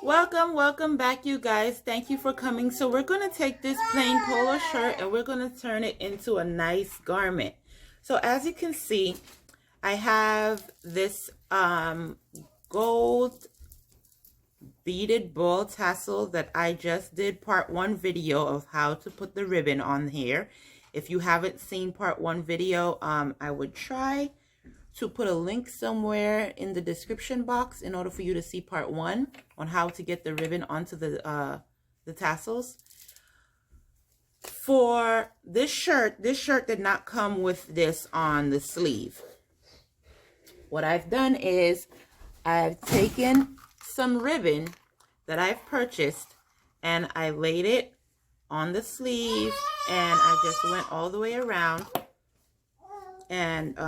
Welcome back, you guys. Thank you for coming. So we're going to take this plain polo shirt and we're going to turn it into a nice garment. So as you can see, I have this gold beaded ball tassel that I just did part 1 video of how to put the ribbon on here. If you haven't seen part 1 video, I would try to put a link somewhere in the description box in order for you to see part 1 on how to get the ribbon onto the tassels. For this shirt did not come with this on the sleeve. What I've done is I've taken some ribbon that I've purchased and I laid it on the sleeve, and I just went all the way around, and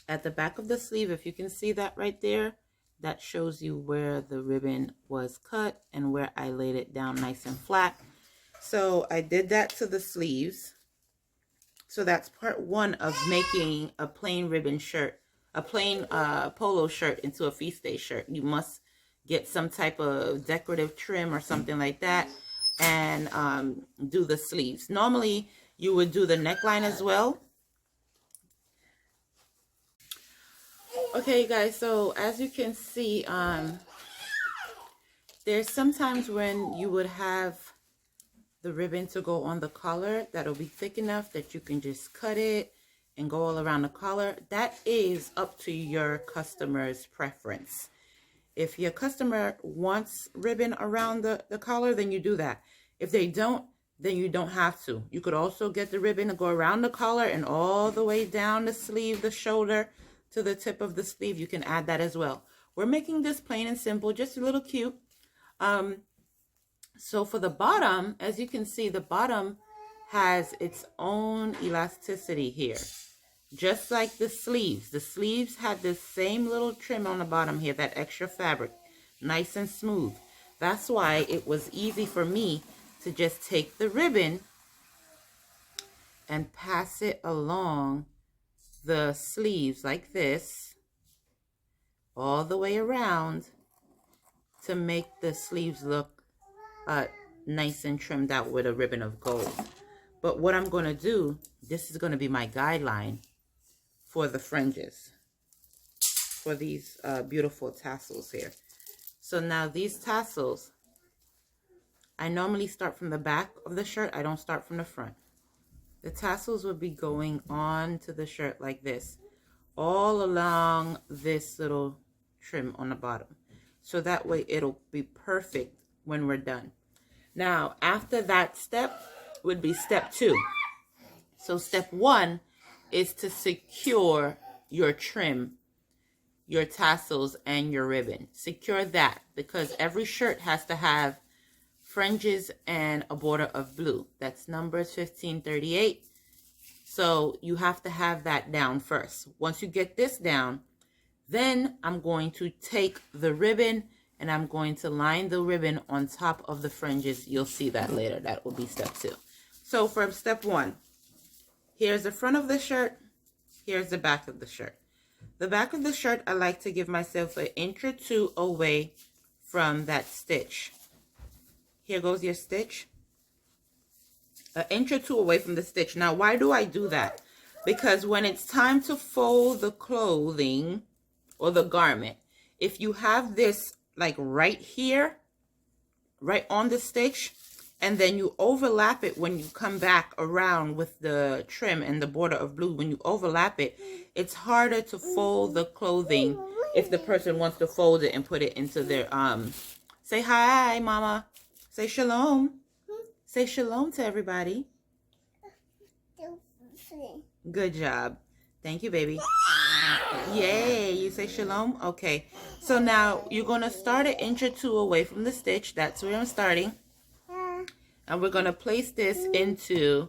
at the back of the sleeve, if you can see that right there, that shows you where the ribbon was cut and where I laid it down nice and flat. So I did that to the sleeves. So that's part 1 of making a plain ribbon shirt, a plain polo shirt into a feast day shirt. You must get some type of decorative trim or something like that and do the sleeves. Normally you would do the neckline as well. Okay, guys, so as you can see, there's sometimes when you would have the ribbon to go on the collar that'll be thick enough that you can just cut it and go all around the collar. That is up to your customer's preference. If your customer wants ribbon around the collar, then you do that. If they don't, then you don't have to. You could also get the ribbon to go around the collar and all the way down the sleeve, the shoulder, to the tip of the sleeve. You can add that as well. We're making this plain and simple, just a little cute. So for the bottom, as you can see, the bottom has its own elasticity here, just like the sleeves. The sleeves had the same little trim on the bottom here, that extra fabric, nice and smooth. That's why it was easy for me to just take the ribbon and pass it along the sleeves like this all the way around to make the sleeves look nice and trimmed out with a ribbon of gold. But what I'm going to do, this is going to be my guideline for the fringes, for these beautiful tassels here. So now these tassels, I normally start from the back of the shirt. I don't start from the front. The tassels would be going on to the shirt like this, all along this little trim on the bottom. So that way it'll be perfect when we're done. Now, after that step would be step 2. So step 1 is to secure your trim, your tassels, and your ribbon. Secure that, because every shirt has to have fringes and a border of blue. That's numbers 1538. So you have to have that down first. Once you get this down, then I'm going to take the ribbon and I'm going to line the ribbon on top of the fringes. You'll see that later. That will be step 2. So from step 1, here's the front of the shirt. Here's the back of the shirt. The back of the shirt, I like to give myself an inch or 2 away from that stitch. Here goes your stitch. An inch or 2 away from the stitch. Now, why do I do that? Because when it's time to fold the clothing or the garment, if you have this like right here, right on the stitch, and then you overlap it when you come back around with the trim and the border of blue, when you overlap it, it's harder to fold the clothing if the person wants to fold it and put it into their, say hi, mama. Say shalom. Say shalom to everybody. Good job. Thank you, baby. Yay, you say shalom? Okay. So now you're going to start an inch or 2 away from the stitch. That's where I'm starting. And we're going to place this into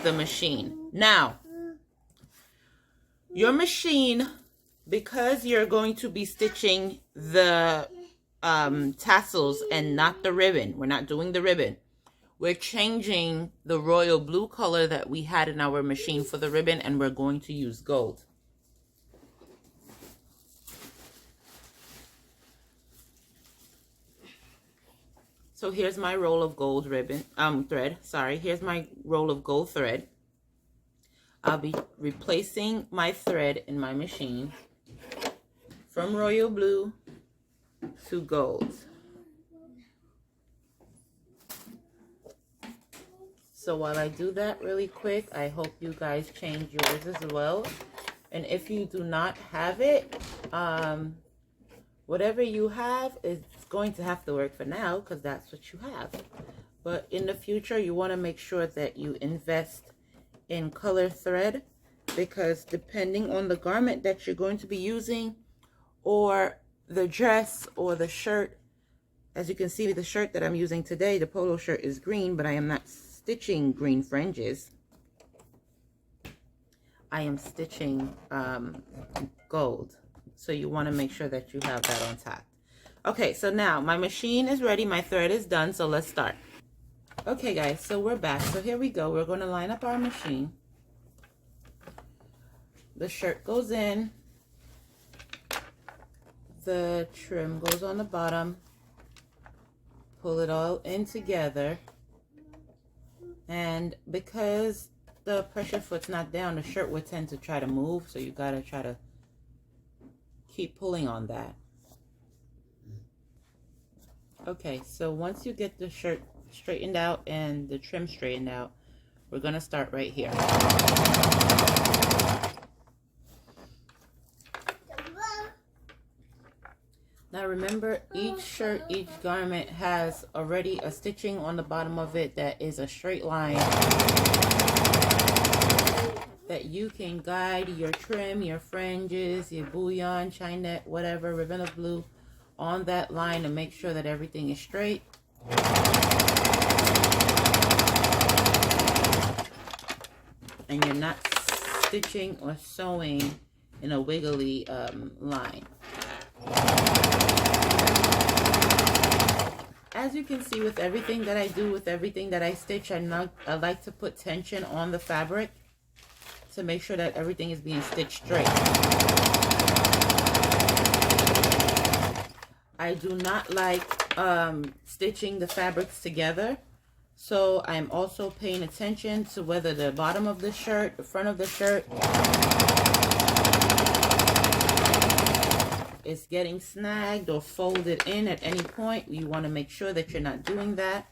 the machine. Now, your machine, because you're going to be stitching the tassels and not the ribbon. We're not doing the ribbon. We're changing the royal blue color that we had in our machine for the ribbon, and we're going to use gold. So here's my roll of gold thread. Sorry, here's my roll of gold thread. I'll be replacing my thread in my machine from royal blue to gold. So while I do that really quick, I hope you guys change yours as well. And if you do not have it, whatever you have is going to have to work for now because that's what you have. But in the future, you want to make sure that you invest in color thread, because depending on the garment that you're going to be using, or the dress or the shirt, as you can see, the shirt that I'm using today, the polo shirt is green, but I am not stitching green fringes. I am stitching gold. So you want to make sure that you have that on top. Okay, so now my machine is ready. My thread is done, so let's start. Okay, guys, so we're back. So here we go. We're going to line up our machine. The shirt goes in. The trim goes on the bottom. Pull it all in together. And because the pressure foot's not down, the shirt would tend to try to move, so you got to try to keep pulling on that. Okay, so once you get the shirt straightened out and the trim straightened out, we're going to start right here. Now remember, each shirt, each garment has already a stitching on the bottom of it that is a straight line that you can guide your trim, your fringes, your bouillon, chinette, whatever, ribbon of blue on that line to make sure that everything is straight. And you're not stitching or sewing in a wiggly line. As you can see, with everything that I do, with everything that I stitch, I like to put tension on the fabric to make sure that everything is being stitched straight. I do not like stitching the fabrics together, so I'm also paying attention to whether the bottom of the shirt, the front of the shirt is getting snagged or folded in at any point. You want to make sure that you're not doing that.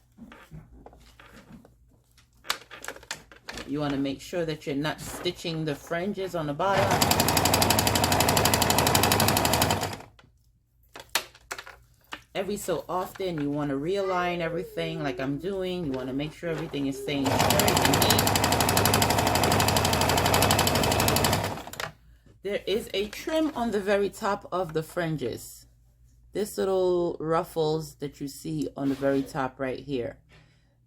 You want to make sure that you're not stitching the fringes on the bottom. Every so often, you want to realign everything like I'm doing. You want to make sure everything is staying straight and neat. There is a trim on the very top of the fringes. This little ruffles that you see on the very top right here.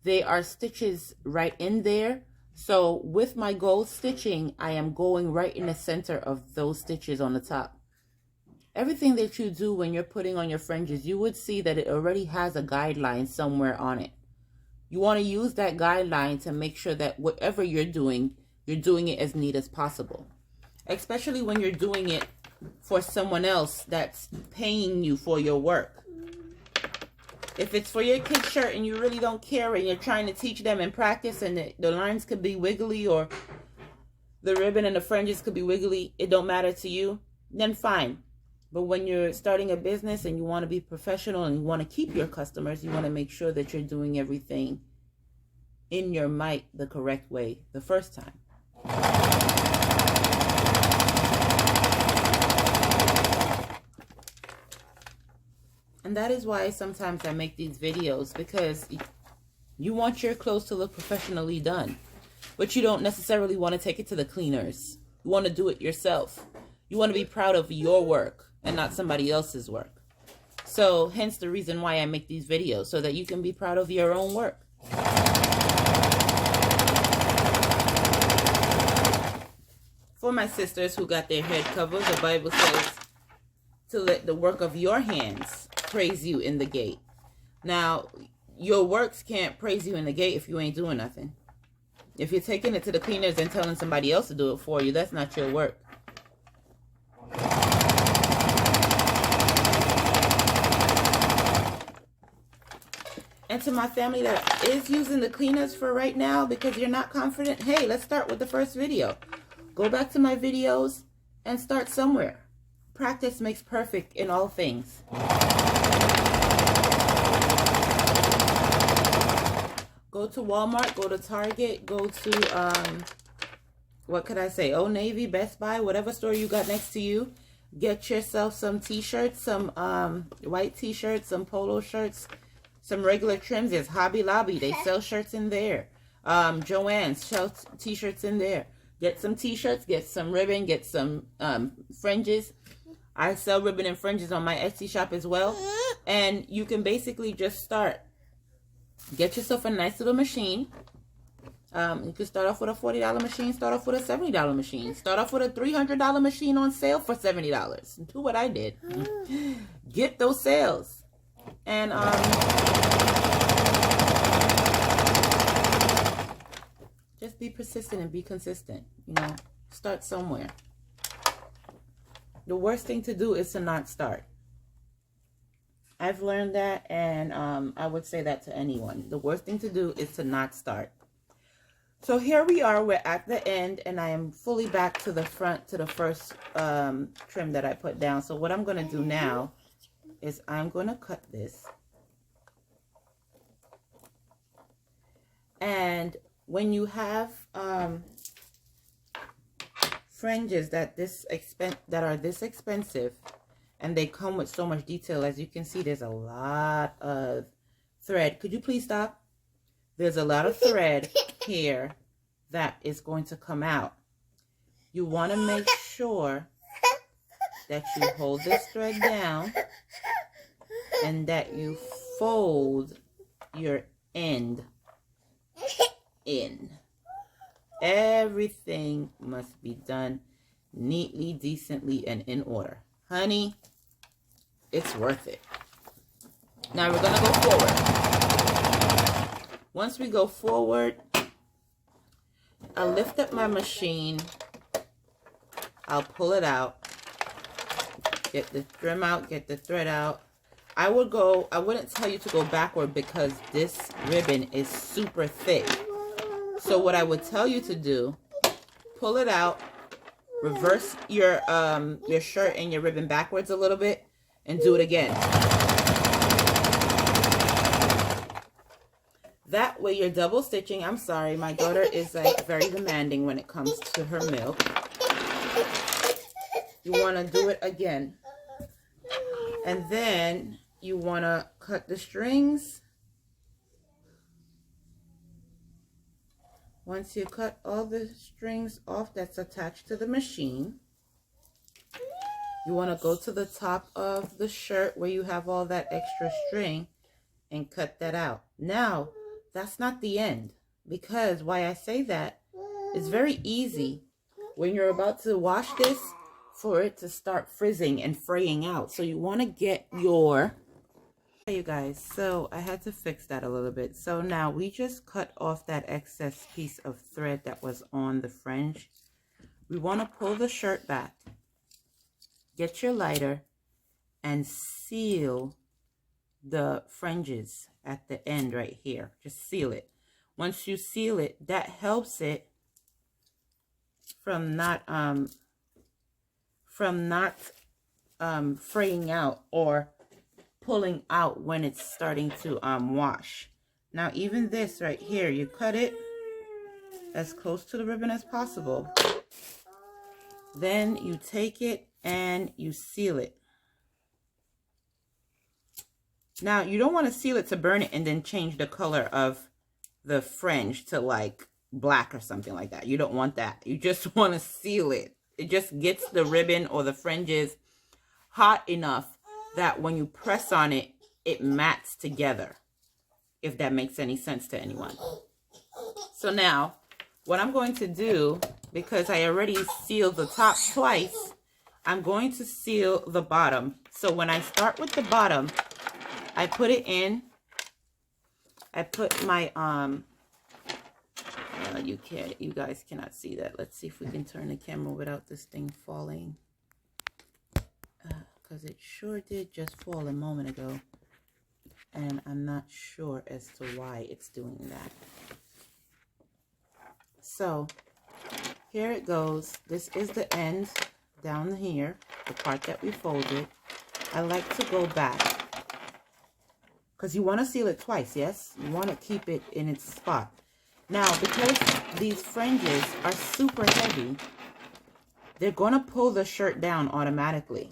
They are stitches right in there. So with my gold stitching, I am going right in the center of those stitches on the top. Everything that you do when you're putting on your fringes, you would see that it already has a guideline somewhere on it. You want to use that guideline to make sure that whatever you're doing it as neat as possible. Especially when you're doing it for someone else that's paying you for your work. If it's for your kid's shirt and you really don't care and you're trying to teach them in practice and the lines could be wiggly or the ribbon and the fringes could be wiggly, it don't matter to you, then fine. But when you're starting a business and you want to be professional and you want to keep your customers, you want to make sure that you're doing everything in your might the correct way the first time. And that is why sometimes I make these videos, because you want your clothes to look professionally done, but you don't necessarily want to take it to the cleaners. You want to do it yourself. You want to be proud of your work and not somebody else's work. So hence the reason why I make these videos, so that you can be proud of your own work. For my sisters who got their head covered, the Bible says to let the work of your hands praise you in the gate. Now, your works can't praise you in the gate if you ain't doing nothing. If you're taking it to the cleaners and telling somebody else to do it for you, that's not your work. And to my family that is using the cleaners for right now because you're not confident, hey, let's start with the first video. Go back to my videos and start somewhere. Practice makes perfect in all things. Go to Walmart, go to Target, go to, what could I say? Old Navy, Best Buy, whatever store you got next to you. Get yourself some t-shirts, some white t-shirts, some polo shirts, some regular trims. There's Hobby Lobby. They sell shirts in there. Joann's sells t-shirts in there. Get some t-shirts, get some ribbon, get some fringes. I sell ribbon and fringes on my Etsy shop as well. And you can basically just start. Get yourself a nice little machine. You can start off with a $40 machine, start off with a $70 machine, start off with a $300 machine on sale for $70. Do what I did. Get those sales. And just be persistent and be consistent. You know, start somewhere. The worst thing to do is to not start. I've learned that, and I would say that to anyone. The worst thing to do is to not start. So here we are, we're at the end, and I am fully back to the front, to the first trim that I put down. So what I'm going to do now is I'm going to cut this. And when you have fringes that are this expensive, and they come with so much detail, as you can see, there's a lot of thread. Could you please stop? There's a lot of thread here that is going to come out. You want to make sure that you hold this thread down and that you fold your end in. Everything must be done neatly, decently, and in order. Honey, it's worth it. Now we're going to go forward. Once we go forward, I'll lift up my machine. I'll pull it out. Get the trim out, get the thread out. I wouldn't tell you to go backward because this ribbon is super thick. So what I would tell you to do, pull it out, reverse your shirt and your ribbon backwards a little bit, and do it again. That way you're double stitching. I'm sorry, my daughter is like very demanding when it comes to her milk. You want to do it again. And then you want to cut the strings. Once you cut all the strings off that's attached to the machine, you want to go to the top of the shirt where you have all that extra string and cut that out. Now, that's not the end, because why I say that, it's very easy when you're about to wash this for it to start frizzing and fraying out. So you want to get your... Hey you guys, so I had to fix that a little bit. So now we just cut off that excess piece of thread that was on the fringe. We want to pull the shirt back. Get your lighter and seal the fringes at the end right here. Just seal it. Once you seal it, that helps it from not fraying out or pulling out when it's starting to wash. Now even this right here, you cut it as close to the ribbon as possible. Then you take it and you seal it. Now you don't want to seal it to burn it and then change the color of the fringe to like black or something like that. You don't want that. You just want to seal it. It just gets the ribbon or the fringes hot enough that when you press on it, it mats together, if that makes any sense to anyone. So now, what I'm going to do, because I already sealed the top twice, I'm going to seal the bottom. So when I start with the bottom, I put it in. I put my, you guys cannot see that. Let's see if we can turn the camera without this thing falling. Because it sure did just fall a moment ago. and I'm not sure as to why it's doing that. So here it goes. This is the end down here, the part that we folded. I like to go back because you want to seal it twice, yes? You want to keep it in its spot. Now, because these fringes are super heavy, they're going to pull the shirt down automatically.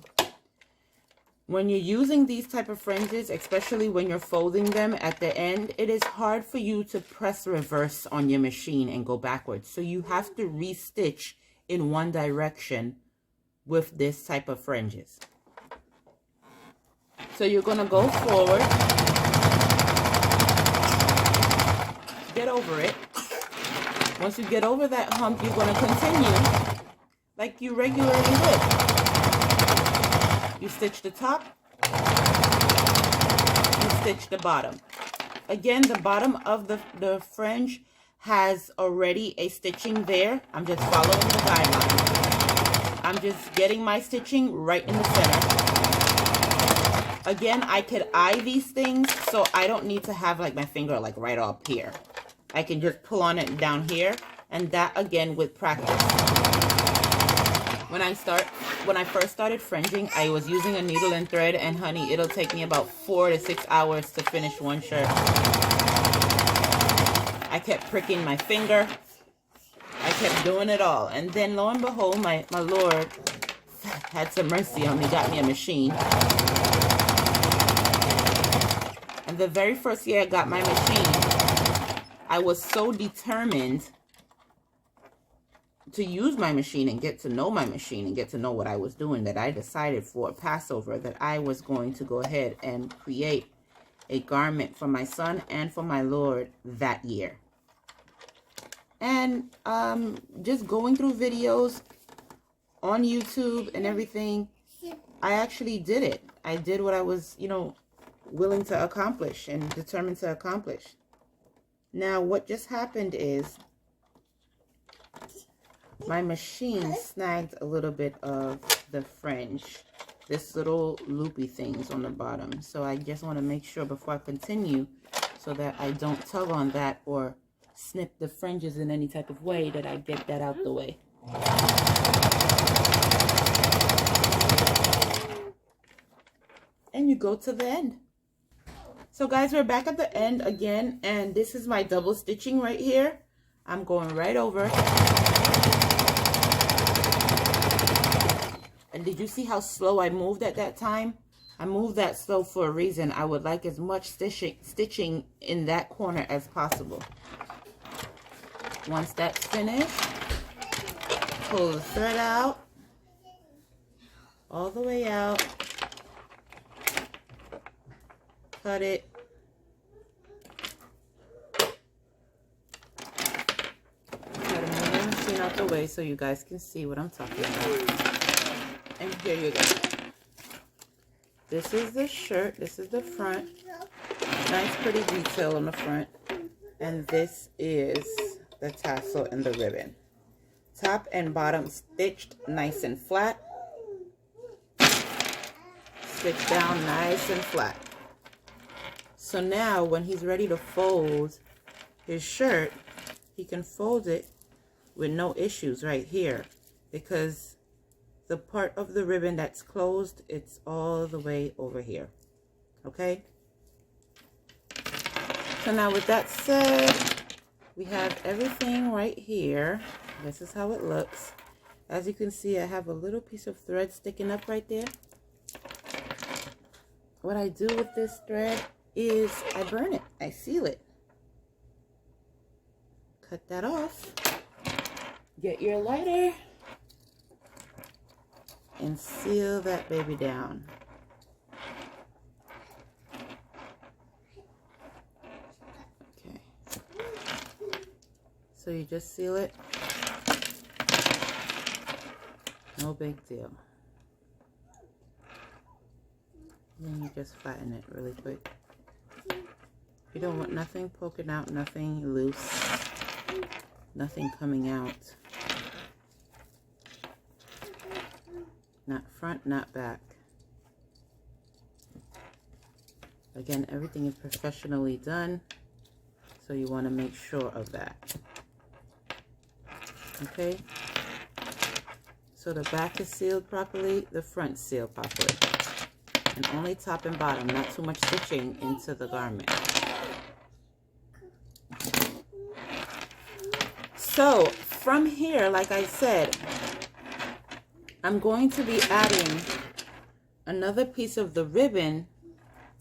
When you're using these type of fringes, especially when you're folding them at the end, it is hard for you to press reverse on your machine and go backwards. So you have to restitch in one direction with this type of fringes. So you're going to go forward, get over it. Once you get over that hump, you're going to continue like you regularly would. You stitch the top, you stitch the bottom. Again, the bottom of the fringe has already a stitching there. I'm just following the guidelines. I'm just getting my stitching right in the center. Again, I could eye these things, so I don't need to have like my finger like right up here. I can just pull on it down here, and that again with practice. When I first started fringing, I was using a needle and thread, and honey, it'll take me about 4 to 6 hours to finish one shirt. I kept pricking my finger. I kept doing it all. And then lo and behold, my Lord had some mercy on me, got me a machine. And the very first year I got my machine, I was so determined to use my machine and get to know my machine and get to know what I was doing that I decided for Passover that I was going to go ahead and create a garment for my son and for my Lord that year. And just going through videos on YouTube and everything, I actually did it. I did what I was, willing to accomplish and determined to accomplish. Now, what just happened is my machine snagged a little bit of the fringe, this little loopy things on the bottom. So I just want to make sure before I continue so that I don't tug on that or snip the fringes in any type of way, that I get that out the way. And you go to the end. So guys, we're back at the end again, and this is my double stitching right here. I'm going right over. And did you see how slow I moved at that time? I moved that slow for a reason. I would like as much stitching in that corner as possible. Once that's finished, pull the thread out, all the way out, cut it, try to move the machine out the way so you guys can see what I'm talking about. And here you go. This is the shirt. This is the front. Nice pretty detail on the front. And this is the tassel and the ribbon. Top and bottom stitched nice and flat. Stitch down nice and flat. So now when he's ready to fold his shirt, he can fold it with no issues right here, because the part of the ribbon that's closed, it's all the way over here. Okay? So now with that said, we have everything right here. This is how it looks. As you can see, I have a little piece of thread sticking up right there. What I do with this thread is I burn it. I seal it. Cut that off. Get your lighter and seal that baby down. Okay. So you just seal it. No big deal. Then you just flatten it really quick. You don't want nothing poking out, nothing loose, nothing coming out. Not front, not back. Again, everything is professionally done, so you want to make sure of that. Okay, so the back is sealed properly, the front sealed properly, and only top and bottom, not too much stitching into the garment. So from here, like I said, I'm going to be adding another piece of the ribbon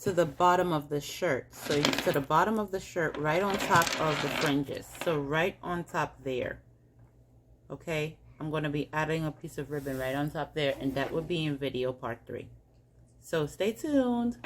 to the bottom of the shirt. So to the bottom of the shirt, right on top of the fringes. So right on top there. Okay, I'm going to be adding a piece of ribbon right on top there, and that will be in video part 3. So stay tuned.